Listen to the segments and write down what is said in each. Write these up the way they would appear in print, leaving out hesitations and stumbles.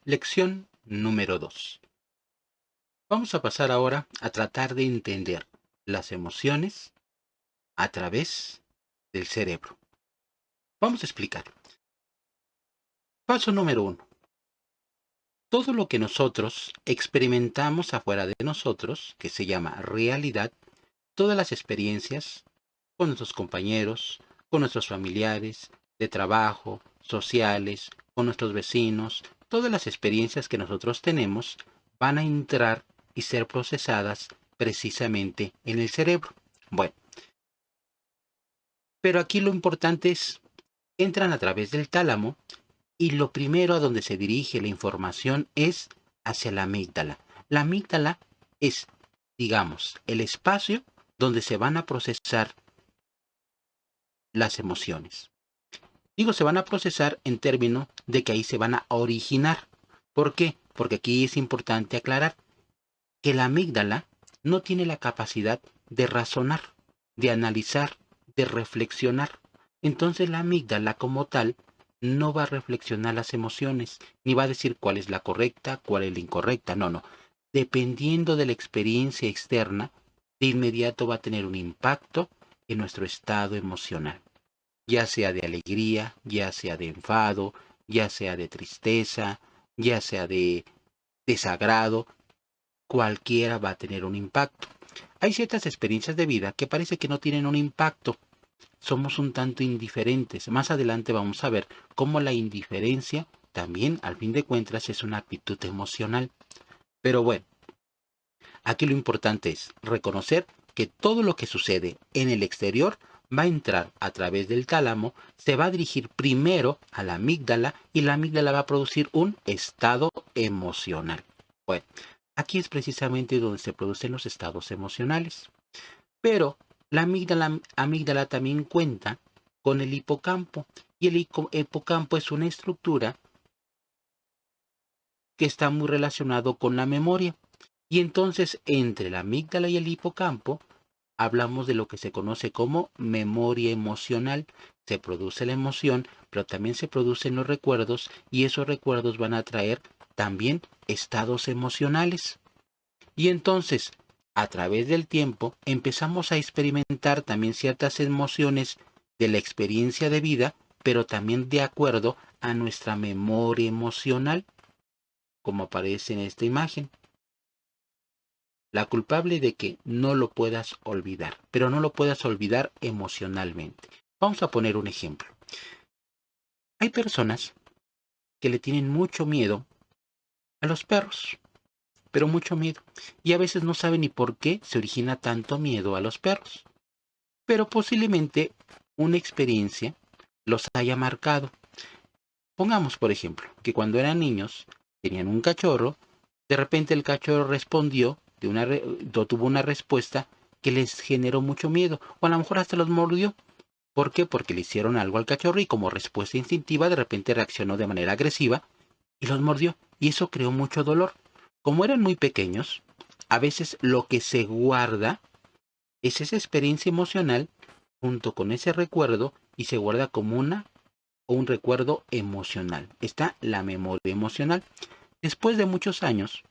Lección número 2. Vamos a pasar ahora a tratar de entender las emociones a través del cerebro. Vamos a explicar. Paso número 1. Todo lo que nosotros experimentamos afuera de nosotros, que se llama realidad, todas las experiencias con nuestros compañeros, con nuestros familiares, de trabajo, sociales, con nuestros vecinos, todas las experiencias que nosotros tenemos van a entrar y ser procesadas precisamente en el cerebro. Bueno, pero aquí lo importante es, entran a través del tálamo y lo primero a donde se dirige la información es hacia la amígdala. La amígdala es, digamos, el espacio donde se van a procesar las emociones. Digo, se van a procesar en términos de que ahí se van a originar. ¿Por qué? Porque aquí es importante aclarar que la amígdala no tiene la capacidad de razonar, de analizar, de reflexionar. Entonces la amígdala como tal no va a reflexionar las emociones, ni va a decir cuál es la correcta, cuál es la incorrecta. No, no. Dependiendo de la experiencia externa, de inmediato va a tener un impacto en nuestro estado emocional, ya sea de alegría, ya sea de enfado, ya sea de tristeza, ya sea de desagrado, cualquiera va a tener un impacto. Hay ciertas experiencias de vida que parece que no tienen un impacto. Somos un tanto indiferentes. Más adelante vamos a ver cómo la indiferencia también, al fin de cuentas, es una actitud emocional. Pero bueno, aquí lo importante es reconocer que todo lo que sucede en el exterior va a entrar a través del tálamo, se va a dirigir primero a la amígdala y la amígdala va a producir un estado emocional. Bueno, aquí es precisamente donde se producen los estados emocionales. Pero la amígdala también cuenta con el hipocampo y el hipocampo es una estructura que está muy relacionado con la memoria. Y entonces entre la amígdala y el hipocampo hablamos de lo que se conoce como memoria emocional. Se produce la emoción, pero también se producen los recuerdos y esos recuerdos van a traer también estados emocionales. Y entonces, a través del tiempo, empezamos a experimentar también ciertas emociones de la experiencia de vida, pero también de acuerdo a nuestra memoria emocional, como aparece en esta imagen. La culpable de que no lo puedas olvidar, pero no lo puedas olvidar emocionalmente. Vamos a poner un ejemplo. Hay personas que le tienen mucho miedo a los perros, pero mucho miedo. Y a veces no saben ni por qué se origina tanto miedo a los perros. Pero posiblemente una experiencia los haya marcado. Pongamos, por ejemplo, que cuando eran niños tenían un cachorro, de repente el cachorro respondió, tuvo una respuesta que les generó mucho miedo, o a lo mejor hasta los mordió. ¿Por qué? Porque le hicieron algo al cachorro y como respuesta instintiva de repente reaccionó de manera agresiva y los mordió. Y eso creó mucho dolor. Como eran muy pequeños, a veces lo que se guarda es esa experiencia emocional junto con ese recuerdo y se guarda como un recuerdo emocional. Está la memoria emocional. Después de muchos años,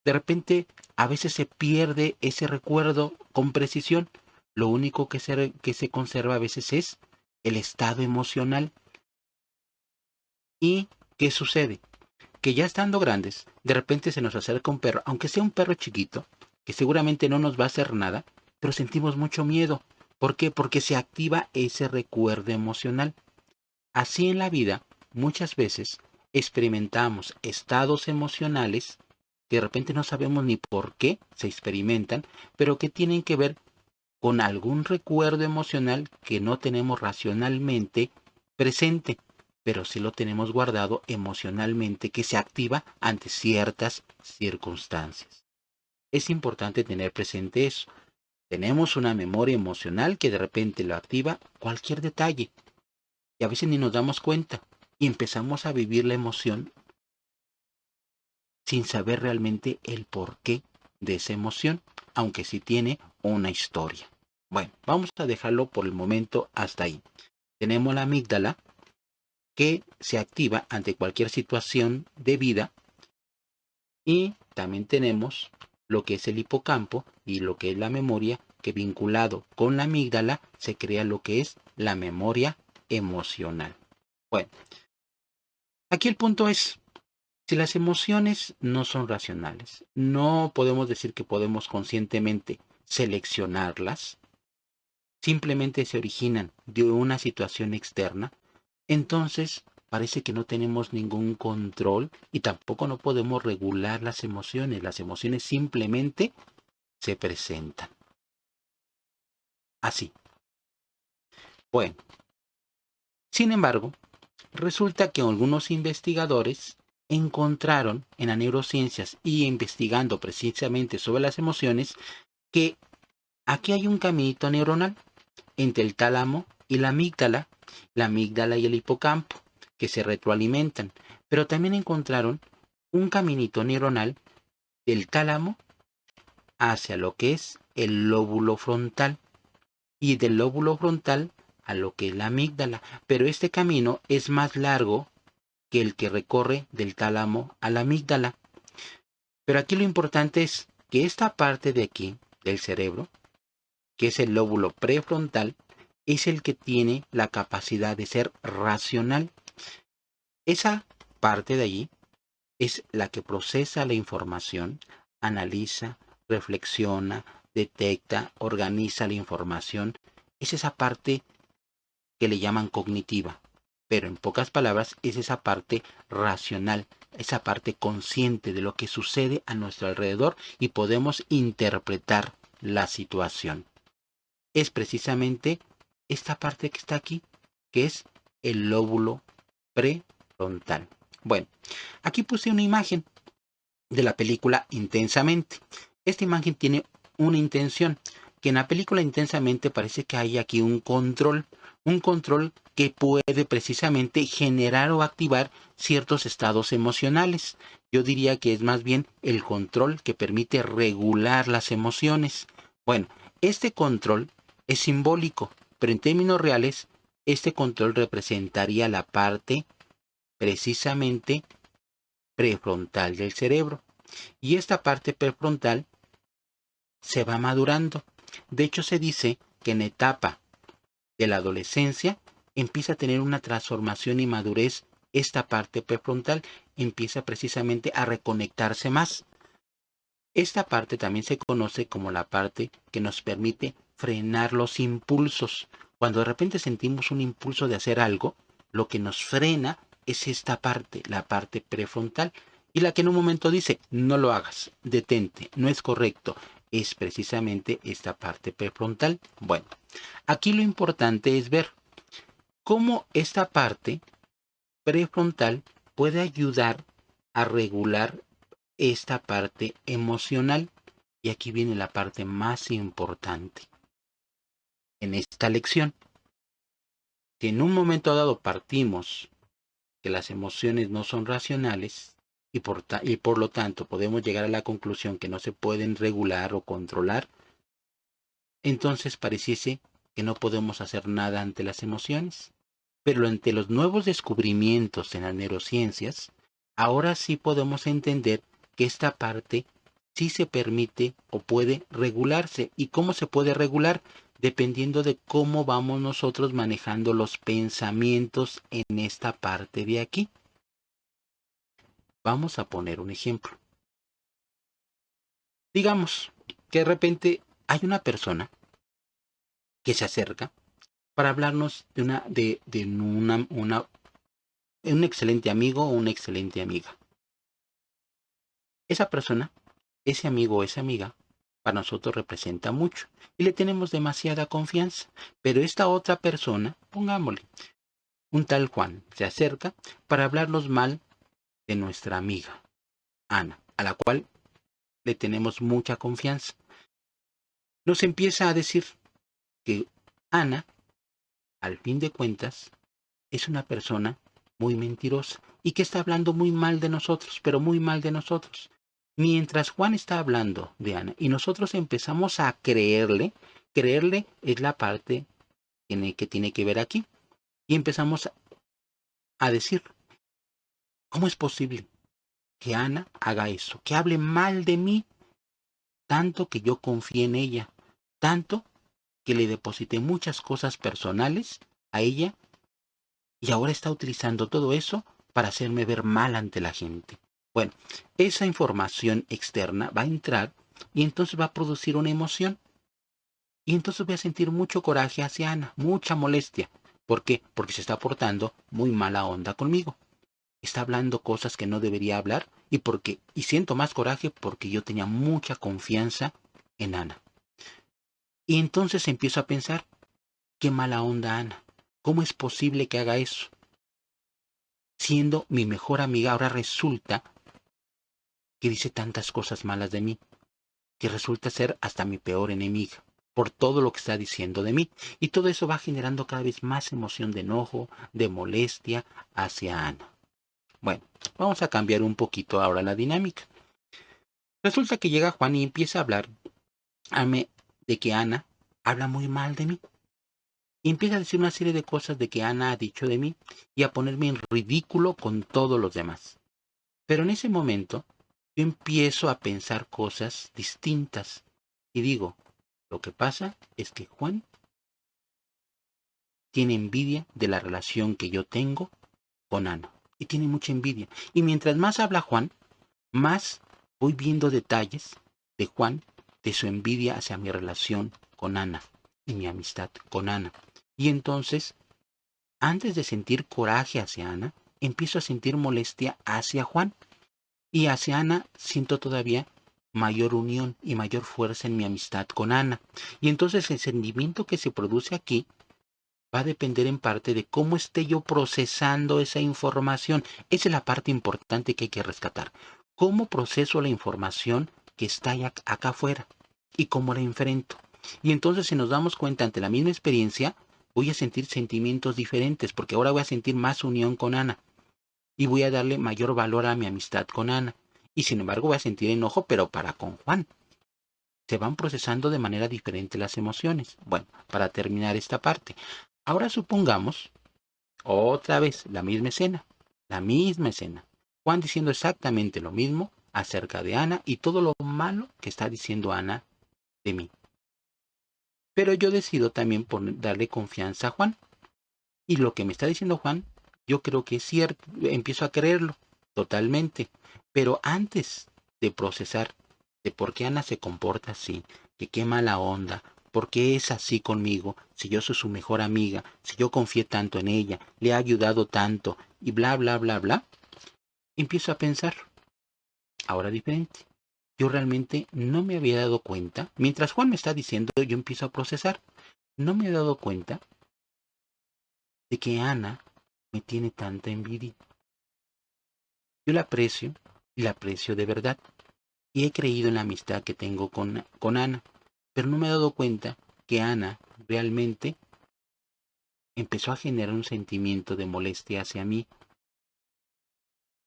de repente a veces se pierde ese recuerdo con precisión. Lo único que se conserva a veces es el estado emocional. ¿Y qué sucede? Que ya estando grandes, de repente se nos acerca un perro, aunque sea un perro chiquito, que seguramente no nos va a hacer nada, pero sentimos mucho miedo. ¿Por qué? Porque se activa ese recuerdo emocional. Así en la vida, muchas veces experimentamos estados emocionales que de repente no sabemos ni por qué se experimentan, pero que tienen que ver con algún recuerdo emocional que no tenemos racionalmente presente, pero sí lo tenemos guardado emocionalmente que se activa ante ciertas circunstancias. Es importante tener presente eso. Tenemos una memoria emocional que de repente lo activa cualquier detalle y a veces ni nos damos cuenta y empezamos a vivir la emoción sin saber realmente el porqué de esa emoción, aunque sí tiene una historia. Bueno, vamos a dejarlo por el momento hasta ahí. Tenemos la amígdala que se activa ante cualquier situación de vida Y también tenemos lo que es el hipocampo y lo que es la memoria, que vinculado con la amígdala se crea lo que es la memoria emocional. Bueno, aquí el punto es, si las emociones no son racionales, no podemos decir que podemos conscientemente seleccionarlas, simplemente se originan de una situación externa, entonces parece que no tenemos ningún control y tampoco no podemos regular las emociones. Las emociones simplemente se presentan. Así. Bueno, sin embargo, resulta que algunos investigadores encontraron en las neurociencias y investigando precisamente sobre las emociones que aquí hay un caminito neuronal entre el tálamo y la amígdala y el hipocampo, que se retroalimentan. Pero también encontraron un caminito neuronal del tálamo hacia lo que es el lóbulo frontal y del lóbulo frontal a lo que es la amígdala. Pero este camino es más largo que el que recorre del tálamo a la amígdala. Pero aquí lo importante es que esta parte de aquí del cerebro, que es el lóbulo prefrontal, es el que tiene la capacidad de ser racional. Esa parte de allí es la que procesa la información, analiza, reflexiona, detecta, organiza la información. Es esa parte que le llaman cognitiva, pero en pocas palabras es esa parte racional, esa parte consciente de lo que sucede a nuestro alrededor y podemos interpretar la situación. Es precisamente esta parte que está aquí, que es el lóbulo prefrontal. Bueno, aquí puse una imagen de la película Intensamente. Esta imagen tiene una intención, que en la película Intensamente parece que hay aquí un control que puede precisamente generar o activar ciertos estados emocionales. Yo diría que es más bien el control que permite regular las emociones. Bueno, este control es simbólico, pero en términos reales, este control representaría la parte precisamente prefrontal del cerebro. Y esta parte prefrontal se va madurando. De hecho, se dice que en la etapa de la adolescencia empieza a tener una transformación y madurez. Esta parte prefrontal empieza precisamente a reconectarse más. Esta parte también se conoce como la parte que nos permite frenar los impulsos. Cuando de repente sentimos un impulso de hacer algo, lo que nos frena es esta parte, la parte prefrontal, y la que en un momento dice, no lo hagas, detente, no es correcto, es precisamente esta parte prefrontal. Bueno, aquí lo importante es ver cómo esta parte prefrontal puede ayudar a regular esta parte emocional. Y aquí viene la parte más importante en esta lección. Si en un momento dado partimos que las emociones no son racionales y por lo tanto podemos llegar a la conclusión que no se pueden regular o controlar, entonces pareciese que no podemos hacer nada ante las emociones. Pero ante los nuevos descubrimientos en las neurociencias, ahora sí podemos entender que esta parte sí se permite o puede regularse. ¿Y cómo se puede regular? Dependiendo de cómo vamos nosotros manejando los pensamientos en esta parte de aquí. Vamos a poner un ejemplo. Digamos que de repente hay una persona que se acerca para hablarnos de un excelente amigo o una excelente amiga. Esa persona, ese amigo o esa amiga, para nosotros representa mucho y le tenemos demasiada confianza. Pero esta otra persona, pongámosle, un tal Juan, se acerca para hablarnos mal de nuestra amiga, Ana, a la cual le tenemos mucha confianza. Nos empieza a decir que Ana, al fin de cuentas, es una persona muy mentirosa y que está hablando muy mal de nosotros, pero muy mal de nosotros. Mientras Juan está hablando de Ana y nosotros empezamos a creerle es la parte que tiene que ver aquí. Y empezamos a decir, ¿cómo es posible que Ana haga eso, que hable mal de mí, tanto que yo confié en ella, tanto que le deposité muchas cosas personales a ella y ahora está utilizando todo eso para hacerme ver mal ante la gente. Bueno, esa información externa va a entrar y entonces va a producir una emoción. Y entonces voy a sentir mucho coraje hacia Ana, mucha molestia. ¿Por qué? Porque se está portando muy mala onda conmigo. Está hablando cosas que no debería hablar y siento más coraje porque yo tenía mucha confianza en Ana. Y entonces empiezo a pensar, qué mala onda Ana. ¿Cómo es posible que haga eso? Siendo mi mejor amiga, ahora resulta que dice tantas cosas malas de mí, que resulta ser hasta mi peor enemiga, por todo lo que está diciendo de mí. Y todo eso va generando cada vez más emoción de enojo, de molestia hacia Ana. Bueno, vamos a cambiar un poquito ahora la dinámica. Resulta que llega Juan y empieza a hablar de que Ana habla muy mal de mí. Y empieza a decir una serie de cosas de que Ana ha dicho de mí y a ponerme en ridículo con todos los demás. Pero en ese momento yo empiezo a pensar cosas distintas y digo, lo que pasa es que Juan tiene envidia de la relación que yo tengo con Ana. Y tiene mucha envidia. Y mientras más habla Juan, más voy viendo detalles de Juan, de su envidia hacia mi relación con Ana y mi amistad con Ana. Y entonces, antes de sentir coraje hacia Ana, empiezo a sentir molestia hacia Juan. Y hacia Ana siento todavía mayor unión y mayor fuerza en mi amistad con Ana. Y entonces el sentimiento que se produce aquí va a depender en parte de cómo esté yo procesando esa información. Esa es la parte importante que hay que rescatar. ¿Cómo proceso la información que está acá afuera? ¿Y cómo la enfrento? Y entonces si nos damos cuenta ante la misma experiencia, voy a sentir sentimientos diferentes, porque ahora voy a sentir más unión con Ana. Y voy a darle mayor valor a mi amistad con Ana. Y sin embargo voy a sentir enojo, pero para con Juan. Se van procesando de manera diferente las emociones. Bueno, para terminar esta parte. Ahora supongamos, otra vez, la misma escena. La misma escena. Juan diciendo exactamente lo mismo acerca de Ana y todo lo malo que está diciendo Ana de mí. Pero yo decido también darle confianza a Juan. Y lo que me está diciendo Juan, yo creo que es cierto. Empiezo a creerlo totalmente. Pero antes de procesar de por qué Ana se comporta así, que qué mala onda, por qué es así conmigo, si yo soy su mejor amiga, si yo confié tanto en ella, le he ayudado tanto, y bla, bla, bla, bla, empiezo a pensar, ahora diferente. Yo realmente no me había dado cuenta, mientras Juan me está diciendo, yo empiezo a procesar, no me he dado cuenta de que Ana me tiene tanta envidia. Yo la aprecio y la aprecio de verdad. Y he creído en la amistad que tengo con Ana, pero no me he dado cuenta que Ana realmente empezó a generar un sentimiento de molestia hacia mí.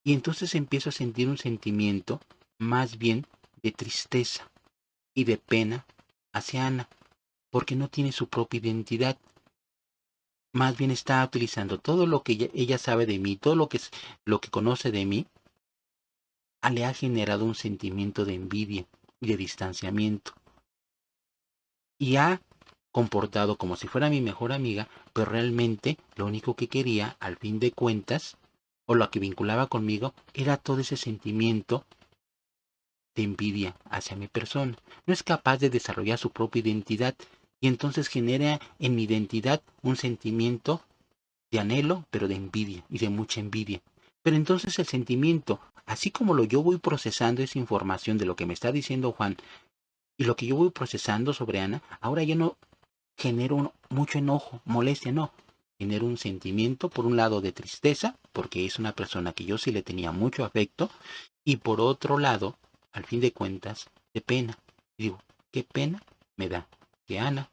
Y entonces empiezo a sentir un sentimiento más bien de tristeza y de pena hacia Ana, porque no tiene su propia identidad. Más bien está utilizando todo lo que ella sabe de mí, todo lo que conoce de mí, le ha generado un sentimiento de envidia y de distanciamiento. Y ha comportado como si fuera mi mejor amiga, pero realmente lo único que quería, al fin de cuentas, o lo que vinculaba conmigo, era todo ese sentimiento de envidia hacia mi persona. No es capaz de desarrollar su propia identidad y entonces genera en mi identidad un sentimiento de anhelo, pero de envidia y de mucha envidia. Pero entonces el sentimiento, así como yo voy procesando esa información de lo que me está diciendo Juan y lo que yo voy procesando sobre Ana, ahora ya no genero mucho enojo, molestia, no. Genero un sentimiento, por un lado, de tristeza, porque es una persona que yo sí le tenía mucho afecto, y por otro lado, al fin de cuentas, de pena. Digo, qué pena me da que Ana,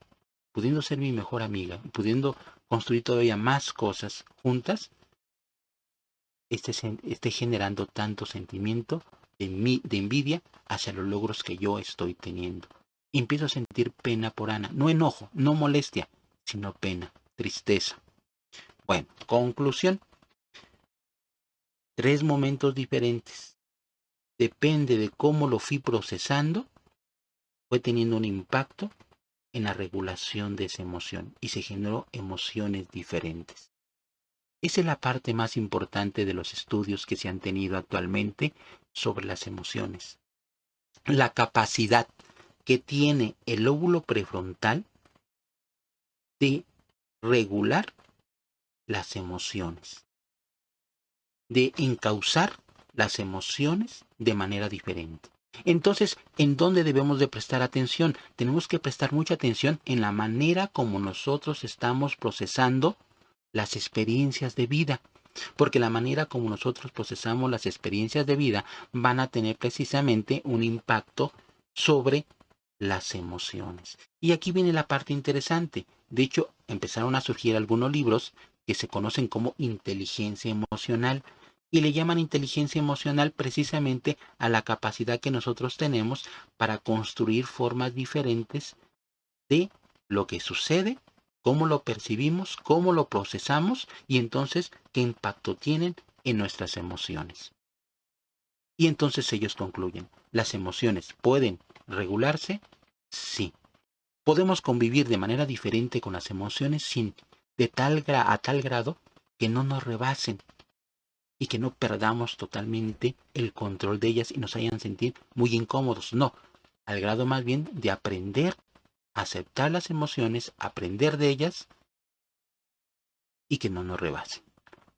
pudiendo ser mi mejor amiga y pudiendo construir todavía más cosas juntas, esté generando tanto sentimiento de envidia hacia los logros que yo estoy teniendo. Y empiezo a sentir pena por Ana, no enojo, no molestia, sino pena, tristeza. Bueno, conclusión, 3 momentos diferentes. depende de cómo lo fui procesando, fue teniendo un impacto en la regulación de esa emoción y se generó emociones diferentes. Esa es la parte más importante de los estudios que se han tenido actualmente sobre las emociones. La capacidad que tiene el lóbulo prefrontal de regular las emociones, de encauzar las emociones de manera diferente. Entonces, ¿en dónde debemos de prestar atención? Tenemos que prestar mucha atención en la manera como nosotros estamos procesando las experiencias de vida, porque la manera como nosotros procesamos las experiencias de vida van a tener precisamente un impacto sobre las emociones. Y aquí viene la parte interesante. De hecho, empezaron a surgir algunos libros que se conocen como inteligencia emocional y le llaman inteligencia emocional precisamente a la capacidad que nosotros tenemos para construir formas diferentes de lo que sucede, cómo lo percibimos, cómo lo procesamos y entonces qué impacto tienen en nuestras emociones. Y entonces ellos concluyen, ¿las emociones pueden regularse? Sí. ¿Podemos convivir de manera diferente con las emociones sin a tal grado que no nos rebasen y que no perdamos totalmente el control de ellas y nos hayan sentir muy incómodos? No, al grado más bien de aprender a aceptar las emociones, aprender de ellas y que no nos rebasen.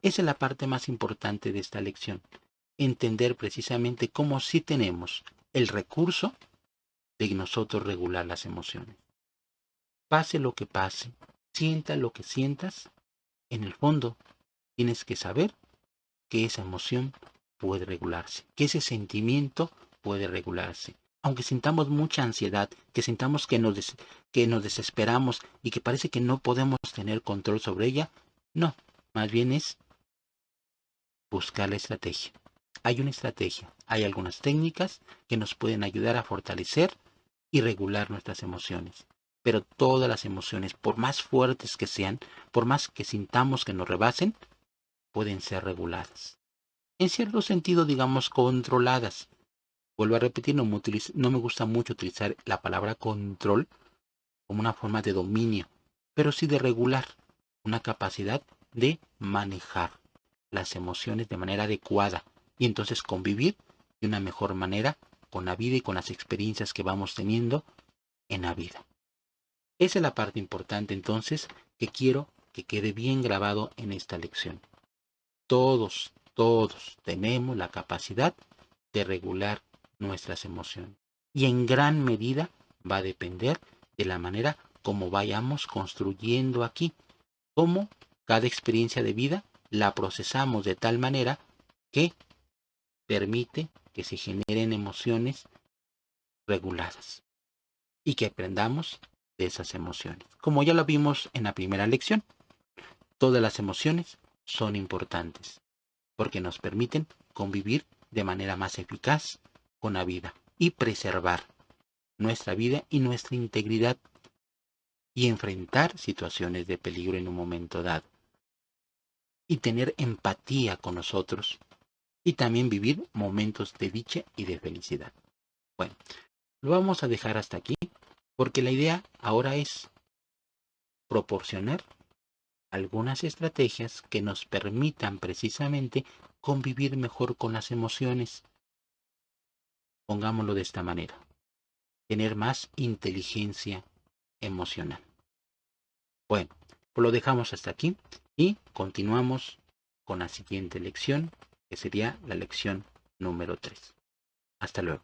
Esa es la parte más importante de esta lección. Entender precisamente cómo sí tenemos el recurso de nosotros regular las emociones. Pase lo que pase, sienta lo que sientas, en el fondo tienes que saber que esa emoción puede regularse, que ese sentimiento puede regularse. Aunque sintamos mucha ansiedad, que sintamos que nos desesperamos y que parece que no podemos tener control sobre ella, no, más bien es buscar la estrategia. Hay una estrategia, hay algunas técnicas que nos pueden ayudar a fortalecer y regular nuestras emociones. Pero todas las emociones, por más fuertes que sean, por más que sintamos que nos rebasen, pueden ser reguladas. En cierto sentido, digamos, controladas. Vuelvo a repetir, no me gusta mucho utilizar la palabra control como una forma de dominio, pero sí de regular, una capacidad de manejar las emociones de manera adecuada y entonces convivir de una mejor manera con la vida y con las experiencias que vamos teniendo en la vida. Esa es la parte importante entonces que quiero que quede bien grabado en esta lección. Todos tenemos la capacidad de regular nuestras emociones. Y en gran medida va a depender de la manera como vayamos construyendo aquí, cómo cada experiencia de vida la procesamos de tal manera que permite que se generen emociones reguladas y que aprendamos de esas emociones. Como ya lo vimos en la primera lección, todas las emociones son importantes porque nos permiten convivir de manera más eficaz con la vida y preservar nuestra vida y nuestra integridad y enfrentar situaciones de peligro en un momento dado y tener empatía con nosotros y también vivir momentos de dicha y de felicidad. Bueno, lo vamos a dejar hasta aquí porque la idea ahora es proporcionar algunas estrategias que nos permitan precisamente convivir mejor con las emociones. Pongámoslo de esta manera, tener más inteligencia emocional. Bueno, pues lo dejamos hasta aquí y continuamos con la siguiente lección, que sería la lección número 3. Hasta luego.